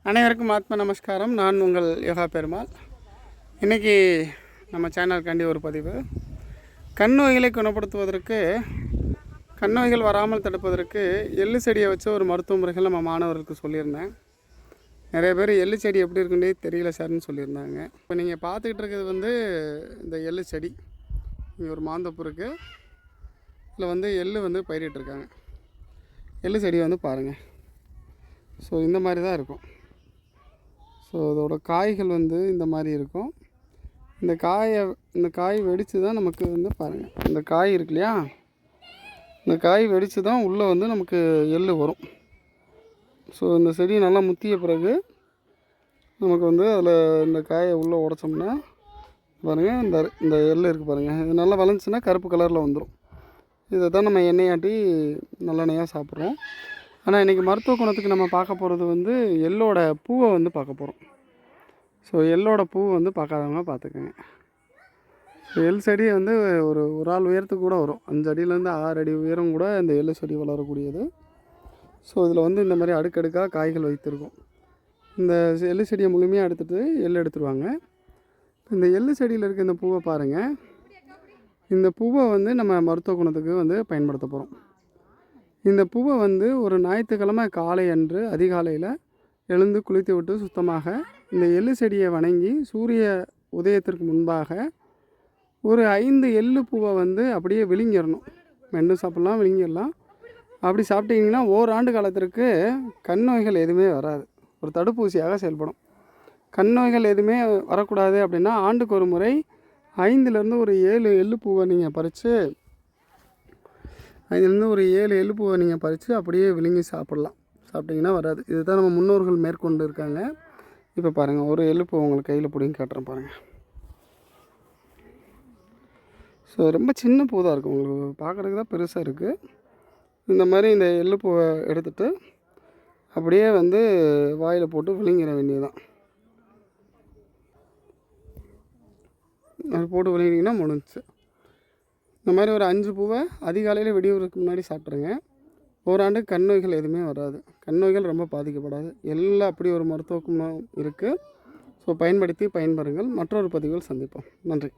அனைவருக்கும் ஆத்ம நமஸ்காரம். நான் உங்கள் யோகா பெருமாள். இன்றைக்கி நம்ம சேனலுக்காண்டி ஒரு பதிவு. கண் நோய்களை குணப்படுத்துவதற்கு, கண் நோய்கள் வராமல் தடுப்பதற்கு எள்ளு செடியை வச்ச ஒரு மருத்துவ முறைகள் நம்ம மாணவர்களுக்கு சொல்லியிருந்தேன். நிறைய பேர் எள்ளு செடி எப்படி இருக்குன்னே தெரியல சார்னு சொல்லியிருந்தாங்க. இப்போ நீங்கள் பார்த்துக்கிட்டு இருக்கிறது இந்த எள்ளு செடி. இங்கே ஒரு மாந்தோப்பு இருக்குது. இதில் எள்ளு பயிரிட்டிருக்காங்க. எள்ளு செடி பாருங்கள். ஸோ இந்த மாதிரி தான் இருக்கும். ஸோ இதோட காய்கள் இந்த மாதிரி இருக்கும். இந்த காய் வெடித்து தான் நமக்கு பாருங்கள், இந்த காய் இருக்கு இல்லையா, இந்த காய் வெடித்து தான் உள்ளே நமக்கு எள்ளு வரும். ஸோ இந்த செடி நல்லா முத்திய பிறகு நமக்கு அதில் இந்த காயை உள்ளே உடைச்சோம்னா பாருங்கள், இந்த எள்ளு இருக்குது பாருங்கள். இது நல்லா வளைஞ்சின்னா கருப்பு கலரில் வந்துடும். இதை தான் நம்ம எண்ணெயாட்டி நல்லெண்ணெயாக சாப்பிட்றோம். ஆனால் இன்றைக்கி மருத்துவ குணத்துக்கு நம்ம பார்க்க போகிறது எள்ளோட பூவை பார்க்க போகிறோம். ஸோ எள்ளோட பூ பார்க்காதவங்க பார்த்துக்கோங்க. எள் செடி ஒரு ஆள் உயரத்துக்கு கூட வரும். 5 அடியிலேருந்து 6 அடி உயரம் கூட இந்த எள்ளு செடி வளரக்கூடியது. ஸோ இதில் இந்த மாதிரி அடுக்கடுக்காக காய்கள் வைத்திருக்கும். இந்த எள்ளு செடியை முழுமையாக எடுத்துகிட்டு எள் எடுத்துருவாங்க. இந்த எள்ளு செடியில் இருக்க இந்த பூவை பாருங்கள். இந்த பூவை நம்ம மருத்துவ குணத்துக்கு பயன்படுத்த போகிறோம். இந்த பூவை ஒரு ஞாயிற்றுக்கிழமை காலை அன்று அதிகாலையில் எழுந்து குளித்து விட்டு சுத்தமாக இந்த எள்ளு செடியை வணங்கி சூரிய உதயத்திற்கு முன்பாக ஒரு 5 எள்ளு பூவை அப்படியே விழுங்கிடணும். மென்று சாப்பிட்லாம், விழுங்கிடலாம். அப்படி சாப்பிட்டீங்கன்னா ஓராண்டு காலத்திற்கு கண் நோய்கள் எதுவுமே வராது. ஒரு தடுப்பூசியாக செயல்படும். கண் நோய்கள் எதுவுமே வரக்கூடாது அப்படின்னா ஆண்டுக்கு ஒரு முறை 5லேருந்து ஒரு 7 எள்ளு பூவை நீங்கள் பறித்து 5லேருந்து ஒரு 7 எள்ளு பூவை நீங்கள் பறித்து அப்படியே விழுங்கி சாப்பிட்லாம். சாப்பிட்டிங்கன்னா வராது. இது தான் நம்ம முன்னோர்கள் மேற்கொண்டு இருக்காங்க. இப்போ பாருங்கள், ஒரு எள்ளு பூ உங்களுக்கு கையில் பிடிங்கி காட்டுறேன் பாருங்கள். ஸோ ரொம்ப சின்ன பூ தான் இருக்கும். உங்களுக்கு பார்க்குறதுக்கு தான் பெருசாக இருக்குது. இந்த மாதிரி இந்த எள்ளு பூவை எடுத்துகிட்டு அப்படியே வாயில் போட்டு விழுங்கிட வேண்டியதுதான். அது போட்டு விழுங்கினீங்கன்னா முடிஞ்சிச்சு. இந்த மாதிரி ஒரு 5 பூவை அதிகாலையில் விடியறதுக்கு முன்னாடி சாப்பிட்ருங்க. ஓராண்டு கண் நோய்கள் எதுவுமே வராது. கண் நோய்கள் ரொம்ப பாதிக்கப்படாது. எல்லாம் அப்படி ஒரு மருத்துவ குணம் இருக்குது. ஸோ பயன்படுத்தி பயன்பெறுங்கள். மற்றொரு பதிவில் சந்திப்போம். நன்றி.